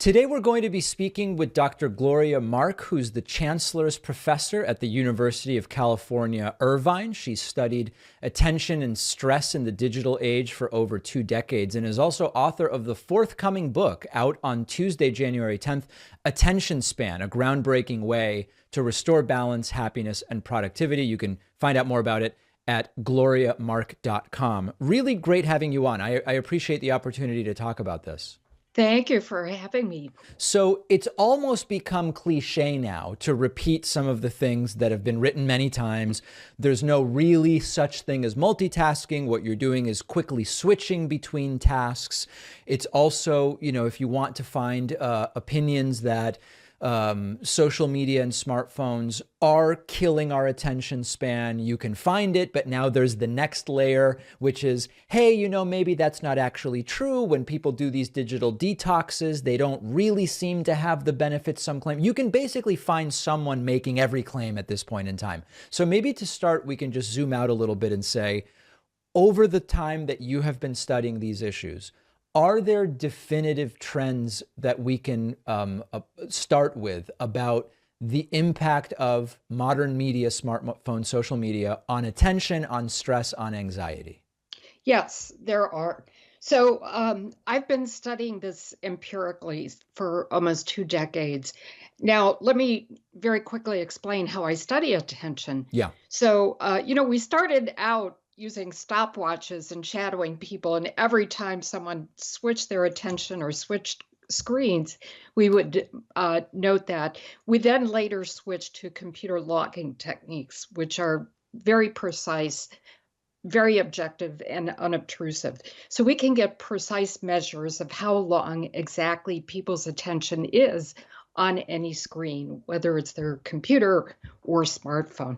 Today, we're going to be speaking with Dr. Gloria Mark, who's the Chancellor's professor at the University of California, Irvine. She's studied attention and stress in the digital age for over 2 decades and is also author of the forthcoming book out on Tuesday, January 10th, Attention Span, a groundbreaking way to restore balance, happiness, and productivity. You can find out more about it at gloriamark.com. Really great having you on. I appreciate the opportunity to talk about this. Thank you for having me. So it's almost become cliche now to repeat some of the things that have been written many times. There's no really such thing as multitasking. What you're doing is quickly switching between tasks. It's also, if you want to find opinions that social media and smartphones are killing our attention span, you can find it, but now there's the next layer, which is, hey, maybe that's not actually true. When people do these digital detoxes, they don't really seem to have the benefits some claim. You can basically find someone making every claim at this point in time. So maybe to start, we can just zoom out a little bit and say, over the time that you have been studying these issues, are there definitive trends that we can start with about the impact of modern media, smartphone, social media on attention, on stress, on anxiety? Yes, there are. So I've been studying this empirically for almost 2 decades. Now, let me very quickly explain how I study attention. Yeah. So, we started out using stopwatches and shadowing people. And every time someone switched their attention or switched screens, we would note that. We then later switched to computer logging techniques, which are very precise, very objective, and unobtrusive. So we can get precise measures of how long exactly people's attention is on any screen, whether it's their computer or smartphone.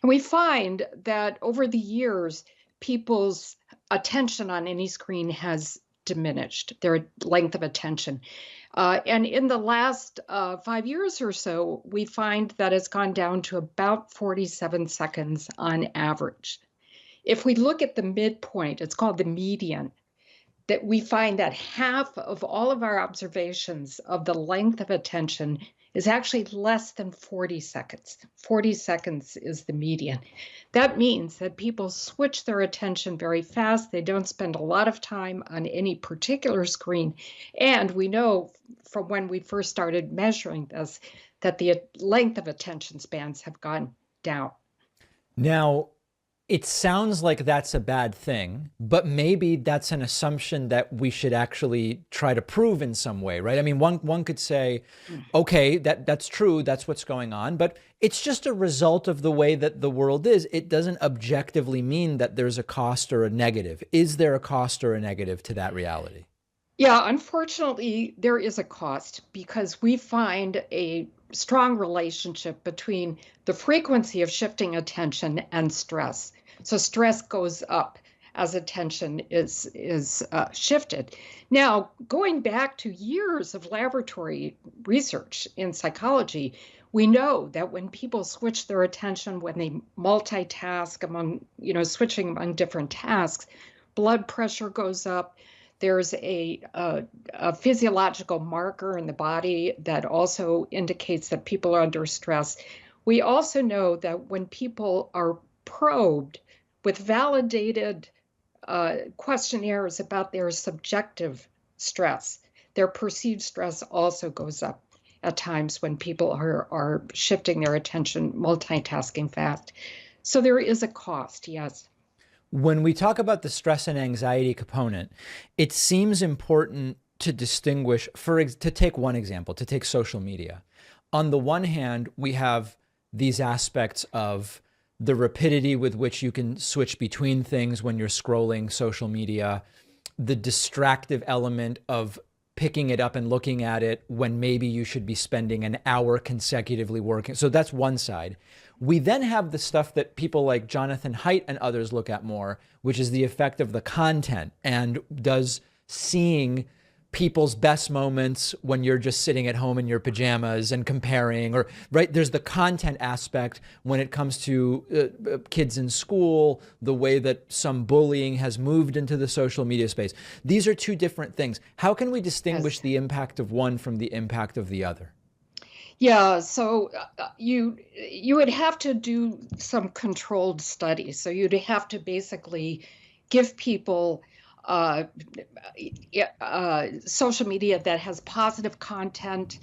And we find that over the years, people's attention on any screen has diminished, their length of attention. And in the last 5 years or so, we find that it's gone down to about 47 seconds on average. If we look at the midpoint, it's called the median, that we find that half of all of our observations of the length of attention is actually less than 40 seconds. 40 seconds is the median. That means that people switch their attention very fast. They don't spend a lot of time on any particular screen. And we know from when we first started measuring this that the length of attention spans have gone down. Now, it sounds like that's a bad thing, but maybe that's an assumption that we should actually try to prove in some way, right? I mean, one could say, okay, that's true, that's what's going on, but it's just a result of the way that the world is. It doesn't objectively mean that there's a cost or a negative. Is there a cost or a negative to that reality? Yeah, unfortunately, there is a cost because we find a strong relationship between the frequency of shifting attention and stress. So stress goes up as attention is shifted. Now, going back to years of laboratory research in psychology, we know that when people switch their attention, when they multitask among, switching among different tasks, blood pressure goes up. There's a physiological marker in the body that also indicates that people are under stress. We also know that when people are probed with validated questionnaires about their subjective stress, their perceived stress also goes up at times when people are shifting their attention, multitasking fast. So there is a cost, yes. When we talk about the stress and anxiety component, it seems important to distinguish, to take one example, to take social media. On the one hand, we have these aspects of the rapidity with which you can switch between things when you're scrolling social media, the distractive element of picking it up and looking at it when maybe you should be spending an hour consecutively working. So that's one side. We then have the stuff that people like Jonathan Haidt and others look at more, which is the effect of the content, and does seeing people's best moments when you're just sitting at home in your pajamas and comparing, or right, there's the content aspect when it comes to kids in school, the way that some bullying has moved into the social media space. These are two different things. How can we distinguish the impact of one from the impact of the other? Yeah, so you would have to do some controlled studies. So you'd have to basically give people uh, social media that has positive content,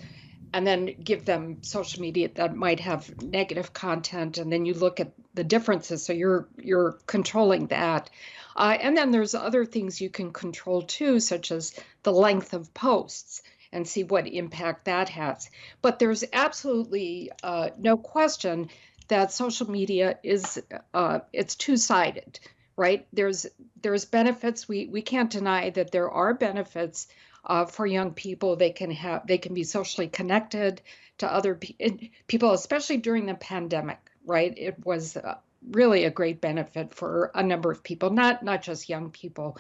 and then give them social media that might have negative content, and then you look at the differences. So you're controlling that. And then there's other things you can control too, such as the length of posts, and see what impact that has. But there's absolutely no question that social media is it's two-sided, right? There's benefits. We can't deny that there are benefits for young people. They can be socially connected to other people, especially during the pandemic, right? It was really a great benefit for a number of people, not just young people.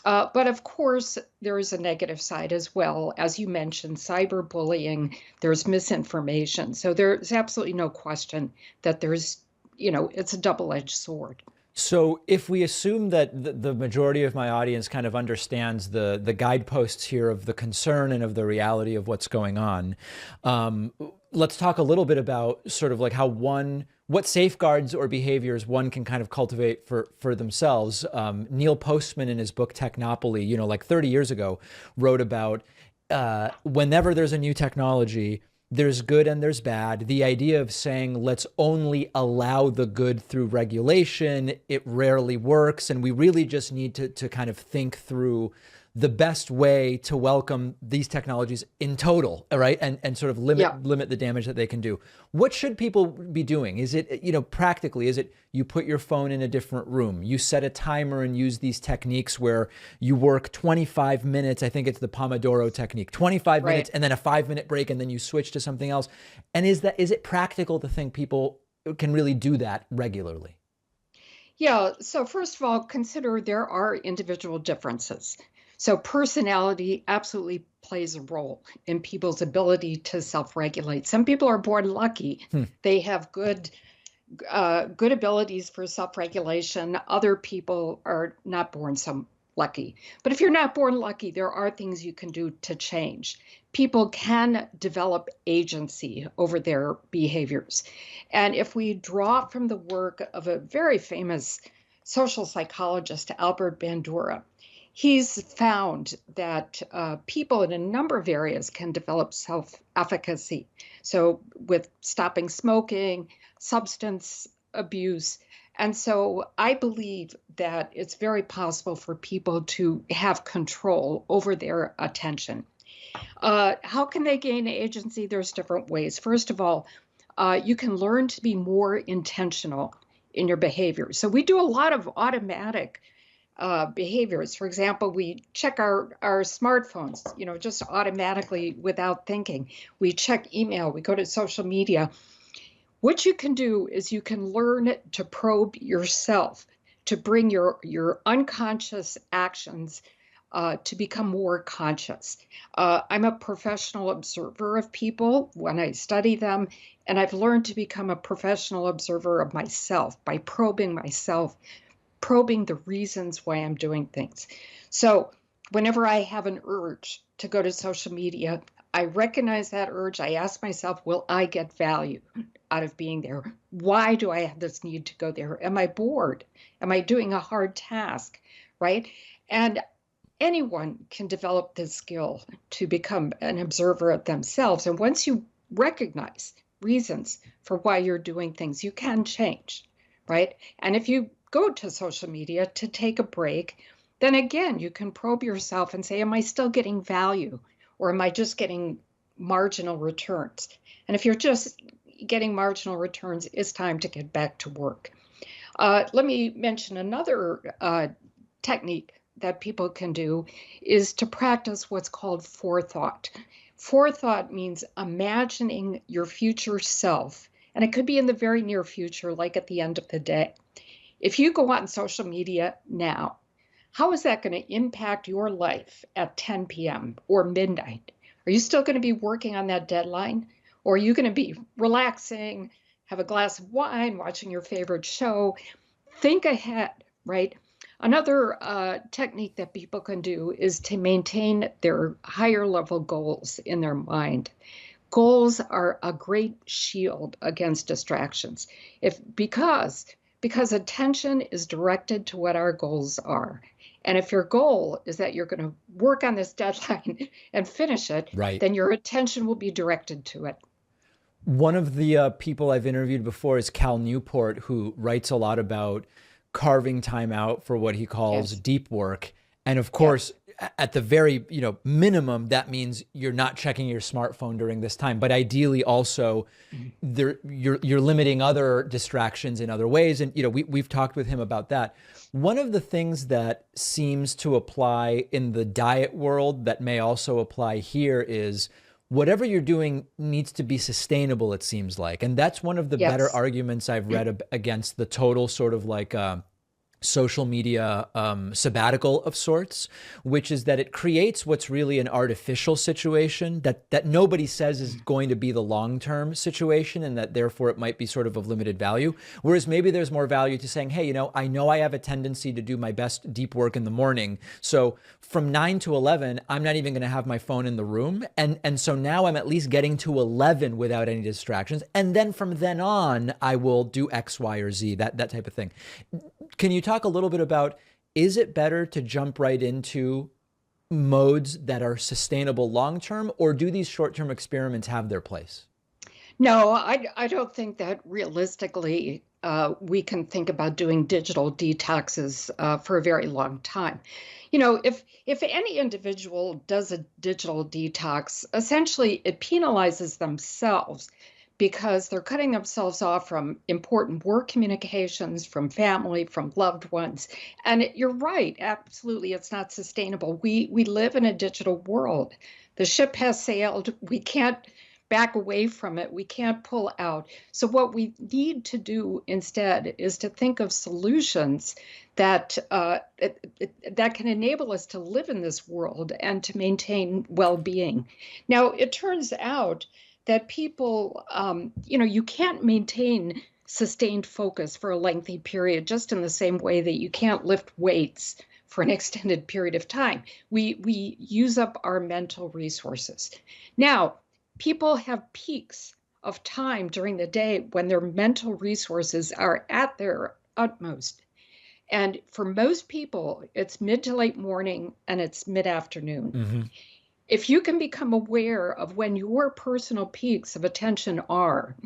But of course, there is a negative side as well. As you mentioned, cyberbullying, there's misinformation. So there's absolutely no question that it's a double-edged sword. So if we assume that the majority of my audience kind of understands the guideposts here of the concern and of the reality of what's going on, let's talk a little bit about sort of like what safeguards or behaviors one can kind of cultivate for themselves. Neil Postman in his book Technopoly, like 30 years ago, wrote about whenever there's a new technology, there's good and there's bad. The idea of saying, let's only allow the good through regulation, it rarely works. And we really just need to kind of think through the best way to welcome these technologies in total, right? And sort of limit the damage that they can do. What should people be doing? Is it, practically, is it you put your phone in a different room, you set a timer and use these techniques where you work 25 minutes, I think it's the Pomodoro Technique, 25 minutes and then a 5-minute break and then you switch to something else. And is it practical to think people can really do that regularly? Yeah, so first of all, consider there are individual differences. So personality absolutely plays a role in people's ability to self-regulate. Some people are born lucky. They have good abilities for self-regulation. Other people are not born so lucky. But if you're not born lucky, there are things you can do to change. People can develop agency over their behaviors. And if we draw from the work of a very famous social psychologist, Albert Bandura, he's found that people in a number of areas can develop self-efficacy. So with stopping smoking, substance abuse. And so I believe that it's very possible for people to have control over their attention. How can they gain agency? There's different ways. First of all, you can learn to be more intentional in your behavior. So we do a lot of automatic behaviors. For example, we check our smartphones, just automatically without thinking. We check email, we go to social media. What you can do is you can learn to probe yourself, to bring your unconscious actions to become more conscious. I'm a professional observer of people when I study them, and I've learned to become a professional observer of myself by probing myself, probing the reasons why I'm doing things. So whenever I have an urge to go to social media, I recognize that urge. I ask myself, will I get value out of being there? Why do I have this need to go there? Am I bored? Am I doing a hard task? Right? And anyone can develop this skill to become an observer of themselves. And once you recognize reasons for why you're doing things, you can change, right? And if you go to social media to take a break, then again, you can probe yourself and say, am I still getting value? Or am I just getting marginal returns? And if you're just getting marginal returns, it's time to get back to work. Let me mention another technique that people can do is to practice what's called forethought. Forethought means imagining your future self, and it could be in the very near future, like at the end of the day. If you go on social media now, how is that going to impact your life at 10 p.m. or midnight? Are you still going to be working on that deadline? Or are you going to be relaxing, have a glass of wine, watching your favorite show? Think ahead, right? Another technique that people can do is to maintain their higher level goals in their mind. Goals are a great shield against distractions. If because attention is directed to what our goals are. And if your goal is that you're going to work on this deadline and finish it, Right. then your attention will be directed to it. One of the people I've interviewed before is Cal Newport, who writes a lot about carving time out for what he calls Yes. deep work. And of Yeah. course, at the very, minimum, that means you're not checking your smartphone during this time. But ideally, also, you're limiting other distractions in other ways. And we've talked with him about that. One of the things that seems to apply in the diet world that may also apply here is whatever you're doing needs to be sustainable, it seems like. And that's one of the better Yes. arguments I've read against the total sort of like social media sabbatical of sorts, which is that it creates what's really an artificial situation that nobody says is going to be the long-term situation, and that therefore it might be sort of limited value. Whereas maybe there's more value to saying, hey, I know I have a tendency to do my best deep work in the morning. So from 9 to 11, I'm not even going to have my phone in the room. And so now I'm at least getting to 11 without any distractions. And then from then on, I will do X, Y, or Z, that type of thing. Can you talk a little bit about, is it better to jump right into modes that are sustainable long-term, or do these short-term experiments have their place? No, I don't think that realistically we can think about doing digital detoxes for a very long time. If any individual does a digital detox, essentially it penalizes themselves because they're cutting themselves off from important work communications, from family, from loved ones. And you're right, absolutely, it's not sustainable. We live in a digital world. The ship has sailed. We can't back away from it. We can't pull out. So what we need to do instead is to think of solutions that that can enable us to live in this world and to maintain well-being. Now, it turns out that people, you can't maintain sustained focus for a lengthy period, just in the same way that you can't lift weights for an extended period of time. We use up our mental resources. Now, people have peaks of time during the day when their mental resources are at their utmost. And for most people, it's mid to late morning and it's mid-afternoon. Mm-hmm. If you can become aware of when your personal peaks of attention are,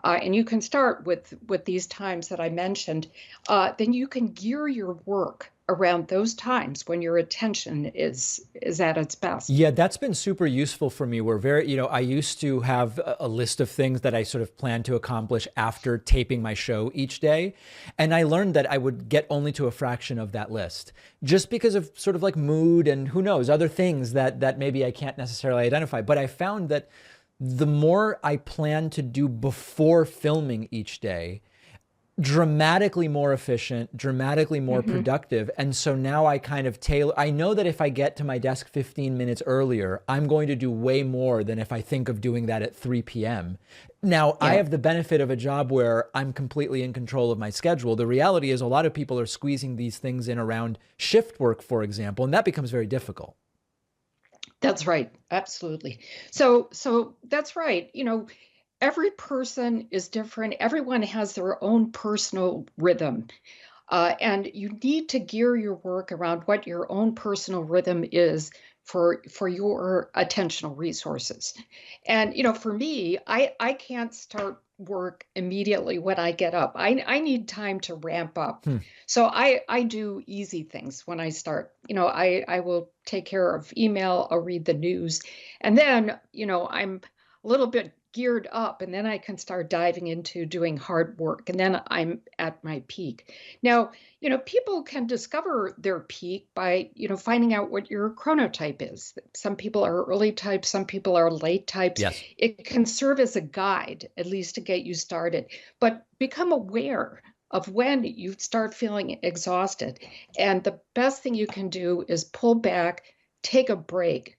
and you can start with these times that I mentioned, then you can gear your work around those times when your attention is at its best. Yeah, that's been super useful for me. I used to have a list of things that I sort of planned to accomplish after taping my show each day. And I learned that I would get only to a fraction of that list just because of sort of like mood and who knows, other things that maybe I can't necessarily identify. But I found that the more I plan to do before filming each day, dramatically more efficient, dramatically more productive. And so now I kind of I know that if I get to my desk 15 minutes earlier, I'm going to do way more than if I think of doing that at 3 p.m. Now, I have the benefit of a job where I'm completely in control of my schedule. The reality is a lot of people are squeezing these things in around shift work, for example, and that becomes very difficult. That's right. Absolutely. So that's right. Every person is different. Everyone has their own personal rhythm. And you need to gear your work around what your own personal rhythm is for your attentional resources. And, for me, I can't start work immediately when I get up. I need time to ramp up. So I do easy things when I start. I will take care of email, I'll read the news, and then, I'm a little bit geared up, and then I can start diving into doing hard work, and then I'm at my peak. Now, people can discover their peak by, finding out what your chronotype is. Some people are early types, some people are late types. Yes. It can serve as a guide, at least to get you started, but become aware of when you start feeling exhausted. And the best thing you can do is pull back, take a break,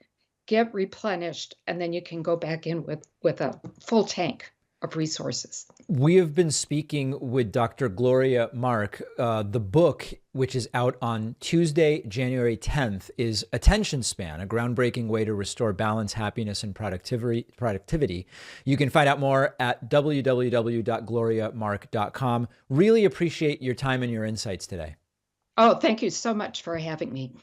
get replenished, and then you can go back in with a full tank of resources. We have been speaking with Dr. Gloria Mark. The book, which is out on Tuesday, January 10th, is Attention Span, a groundbreaking way to restore balance, happiness, and productivity. You can find out more at www.gloriamark.com. Really appreciate your time and your insights today. Oh, thank you so much for having me.